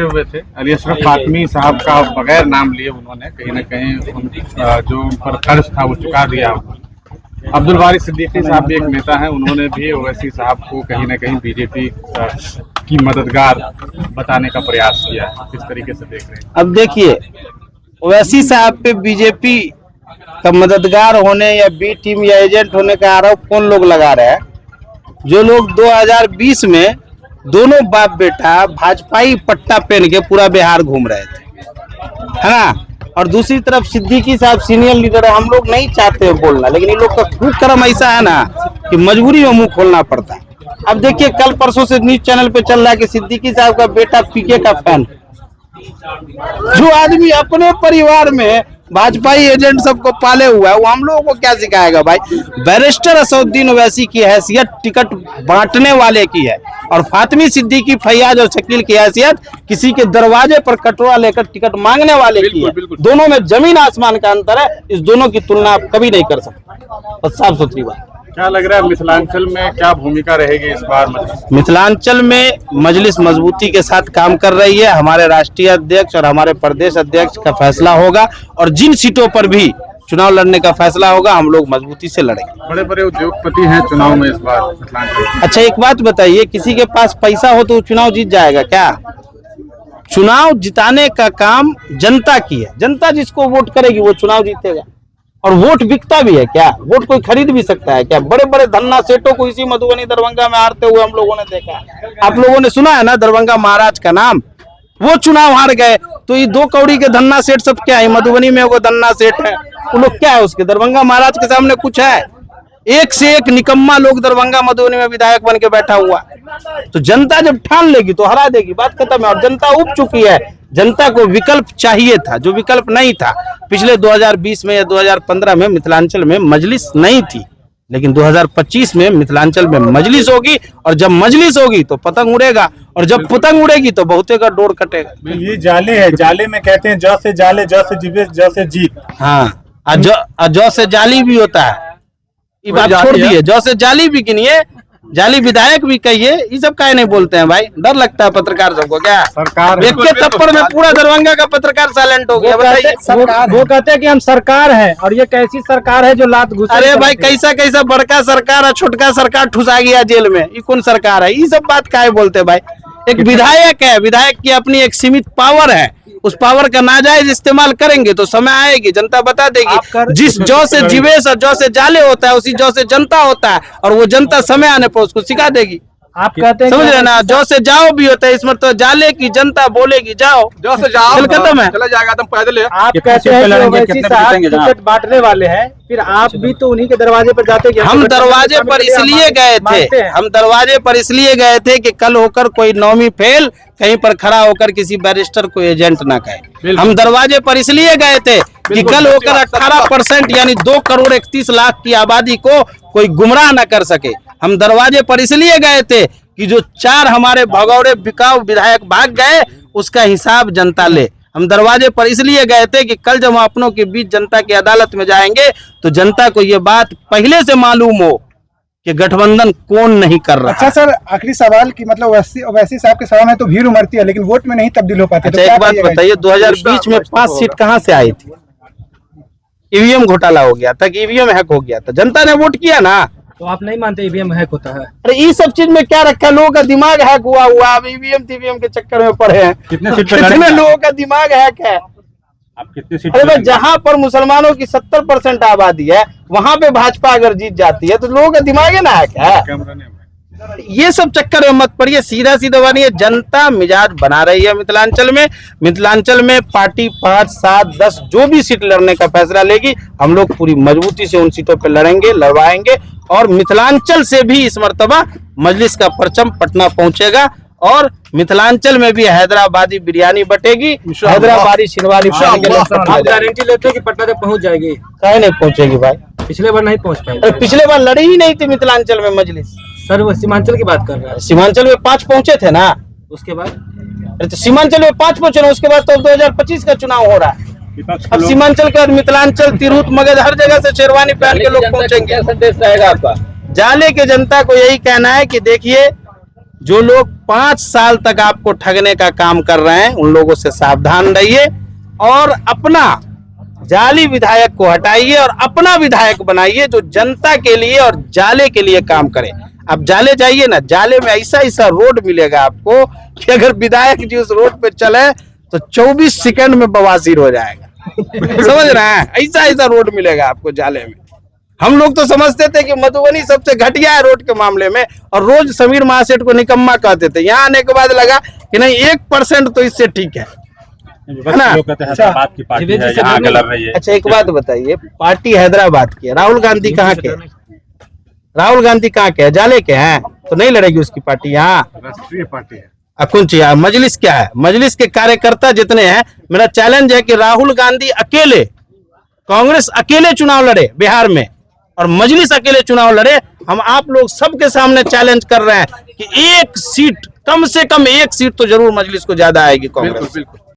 हुए थे अली अशरफ फातमी साहब का बगैर नाम लिए उन्होंने कहीं ना कहीं जो उन पर कर्ज था वो चुका दिया। अब्दुल बारी सिद्दीकी साहब भी एक नेता हैं, उन्होंने भी ओवैसी साहब को कहीं ना कहीं बीजेपी की मददगार बताने का प्रयास किया है। किस तरीके से देख रहे हैं? अब देखिए, ओवैसी साहब पे बीजेपी का मददगार होने या बी टीम या एजेंट होने का आरोप कौन लोग लगा रहे हैं? जो लोग 2020 में दोनों बाप बेटा भाजपाई पट्टा पहन के पूरा बिहार घूम रहे थे, है ना। और दूसरी तरफ सिद्दीकी साहब सीनियर लीडर है। हम लोग नहीं चाहते हैं बोलना, लेकिन इन लोग का कुकर्म ऐसा है ना कि मजबूरी में मुंह खोलना पड़ता है। अब देखिए, कल परसों से न्यूज चैनल पे चल रहा है कि सिद्दीकी साहब का बेटा पीके का फैन। जो आदमी अपने परिवार में भाजपाई एजेंट सबको पाले हुआ है, वो हम लोगों को क्या सिखाएगा भाई? बैरिस्टर असदुद्दीन ओवैसी की हैसियत टिकट बांटने वाले की है, और फातिमी सिद्दीकी, फैयाज और शकील की हैसियत किसी के दरवाजे पर कटोरा लेकर टिकट मांगने वाले की है। दोनों में जमीन आसमान का अंतर है। इस दोनों की तुलना आप कभी नहीं कर सकते। और साफ सुथरी बात। क्या लग रहा है मिथिलांचल में क्या भूमिका रहेगी इस बार? मिथिलांचल में मजलिस मजबूती के साथ काम कर रही है। हमारे राष्ट्रीय अध्यक्ष और हमारे प्रदेश अध्यक्ष का फैसला होगा, और जिन सीटों पर भी चुनाव लड़ने का फैसला होगा हम लोग मजबूती से लड़ेंगे। बड़े बड़े उद्योगपति हैं चुनाव में इस बार मिथिलांचल। अच्छा, एक बात बताइए, किसी के पास पैसा हो तो चुनाव जीत जाएगा क्या? चुनाव जिताने का काम जनता की है। जनता जिसको वोट करेगी वो चुनाव जीतेगा। और वोट बिकता भी है क्या? वोट कोई खरीद भी सकता है क्या? बड़े बड़े धन्ना सेठों को इसी मधुबनी दरभंगा में हारते हुए हम लोगों ने देखा है। आप लोगों ने सुना है ना दरभंगा महाराज का नाम? वो चुनाव हार गए, तो ये 2 कौड़ी के धन्ना सेठ सब क्या है? मधुबनी में वो धन्ना सेठ है, वो लोग क्या है उसके? दरभंगा महाराज के सामने कुछ है? एक से एक निकम्मा लोग दरभंगा मधुबनी में विधायक बन के बैठा हुआ। तो जनता जब ठान लेगी तो हरा देगी, बात खत्म है। और जनता उब चुकी है। जनता को विकल्प चाहिए था, जो विकल्प नहीं था। पिछले 2020 में या 2015 में मिथिलांचल में मजलिस नहीं थी, लेकिन 2025 में मिथिलांचल में मजलिस होगी। और जब मजलिस होगी तो पतंग उड़ेगा, और जब पतंग उड़ेगी तो बहुते का डोर कटेगा। ये जाले है, जाले में कहते हैं जौ से जाले, जौ से जीवे, जौ से जीत। हाँ, जौ से जाली भी होता है। ये बात छोड़ दिए, जौ से जाली भी गिनिए, जाली विधायक भी कहिए। ये सब काहे नहीं बोलते हैं भाई? डर लगता है पत्रकार सबको क्या? सरकार एक के थप्पड़ में पूरा दरभंगा का पत्रकार साइलेंट हो गया। बताइए, वो कहते हैं कि हम सरकार है, और ये कैसी सरकार है जो लात घुसा? अरे भाई, कैसा कैसा बड़का सरकार और छोटका सरकार ठुसा गया जेल में, ये कौन सरकार है? ये सब बात काहे बोलते हैं भाई? एक विधायक है, विधायक की अपनी एक सीमित पावर है। उस पावर का नाजायज इस्तेमाल करेंगे तो समय आएगी, जनता बता देगी। जिस जौ से जीवेश और जौ से जाले होता है, उसी जौ से जनता होता है, और वो जनता समय आने पर उसको सिखा देगी। आप कहते हैं, समझ रहे ना? जौ से जाओ भी होता है, इसमें तो जाले की जनता बोलेगी जाओ, जौ से जाओ, खेल खत्म है। चला जाएगा तुम पैदल। आप कहते हैं कि ओवैसी साहब टिकट बांटने वाले हैं, फिर आप भी तो उन्हीं के दरवाजे पर जाते हैं। हम दरवाजे पर इसलिए गए थे, हम दरवाजे पर इसलिए गए थे कि कल होकर कोई नौवीं फेल कहीं पर खड़ा होकर किसी बैरिस्टर को एजेंट ना कहे। हम दरवाजे पर इसलिए गए थे कि कल होकर 18% यानी 2 करोड़ 31 लाख की आबादी को कोई गुमराह न कर सके। हम दरवाजे पर इसलिए गए थे कि जो 4 हमारे भगौड़े बिकाऊ विधायक भाग गए उसका हिसाब जनता ले। हम दरवाजे पर इसलिए गए थे कि कल जब हम अपनों के बीच जनता की अदालत में जाएंगे तो जनता को ये बात पहले से मालूम हो कि गठबंधन कौन नहीं कर रहा। अच्छा सर, आखिरी सवाल की मतलब ओवैसी साहब के सभा में तो भीड़ उमड़ती है, लेकिन वोट में नहीं तब्दील हो पाती। अच्छा, एक बात बताइए, 2020 में 5 सीट कहां से आई थी? ईवीएम घोटाला हो गया था कि ईवीएम हैक हो गया था? जनता ने वोट किया ना। तो आप नहीं मानते ईवीएम हैक होता है? अरे ये सब चीज में क्या रखा? लोगों का दिमाग हैक हुआ अब ईवीएम के चक्कर में पड़े हैं। कितने लोगों का दिमाग हैक है? आप कितनी सीट? अरे भाई, जहां पर मुसलमानों की 70% आबादी है वहां पे भाजपा अगर जीत जाती है तो लोगों का दिमाग है ना हैक है। ये सब चक्कर में मत पड़िए, सीधा सीधा बनिए। जनता मिजाज बना रही है मिथिलांचल में। मिथिलांचल में पार्टी 5, 7, 10 जो भी सीट लड़ने का फैसला लेगी, हम लोग पूरी मजबूती से उन सीटों पर लड़ेंगे, लड़वाएंगे। और मिथिलांचल से भी इस मर्तबा मजलिस का परचम पटना पहुंचेगा, और मिथिलांचल में भी हैदराबादी बिरयानी बटेगी, हैदराबादी शिनवारी। आप गारंटी लेते हैं कि पटना तक पहुंच जाएगी? काहे नहीं पहुंचेगी भाई? पिछले बार नहीं पहुंच पाई। अरे पिछले बार लड़ी ही नहीं थी मिथिलांचल में मजलिस। सर, वो सीमांचल की बात कर रहा है। सीमांचल में 5 पहुंचे थे ना, उसके बाद? अरे तो सीमांचल में 5 पहुंचे ना, उसके बाद तो 2025 का चुनाव हो रहा है। अब सीमांचल के बाद मिथिलांचल, तिरहुत, मगध हर जगह से शेरवानी पहन के लोग पहुंचेंगे। संदेश रहेगा आपका? जाले के जनता को यही कहना है कि देखिए, जो लोग 5 साल तक आपको ठगने का काम कर रहे हैं, उन लोगों से सावधान रहिए और अपना जाली विधायक को हटाइए और अपना विधायक बनाइए जो जनता के लिए और जाले के लिए काम करे। अब जाले जाइए ना, जाले में ऐसा ऐसा रोड मिलेगा आपको कि अगर विधायक जी उस रोड पे चले तो 24 सेकंड में बवासीर हो जाएगा। समझ रहे हैं, ऐसा ऐसा रोड मिलेगा आपको जाले में। हम लोग तो समझते थे कि मधुबनी सबसे घटिया है रोड के मामले में और रोज समीर महासेठ को निकम्मा कहते थे। यहाँ आने के बाद लगा कि नहीं 1% तो इससे ठीक है ना। लोग कहते हैं हैदराबाद की पार्टी है, यहाँ आगे लड़ रही है। अच्छा एक बात बताइए, पार्टी हैदराबाद की है, राहुल गांधी कहाँ के हैं? राहुल गांधी कहाँ के हैं? जाले के हैं, तो नहीं लड़ेगी उसकी पार्टी यहाँ। राष्ट्रीय पार्टी है। कौन सी है? मजलिस क्या है? मजलिस के कार्यकर्ता जितने हैं, मेरा चैलेंज है कि राहुल गांधी अकेले, कांग्रेस अकेले चुनाव लड़े बिहार में और मजलिस अकेले चुनाव लड़े। हम आप लोग सबके सामने चैलेंज कर रहे हैं कि एक सीट, कम से कम एक सीट तो जरूर मजलिस को ज्यादा आएगी कांग्रेस। बिल्कुल।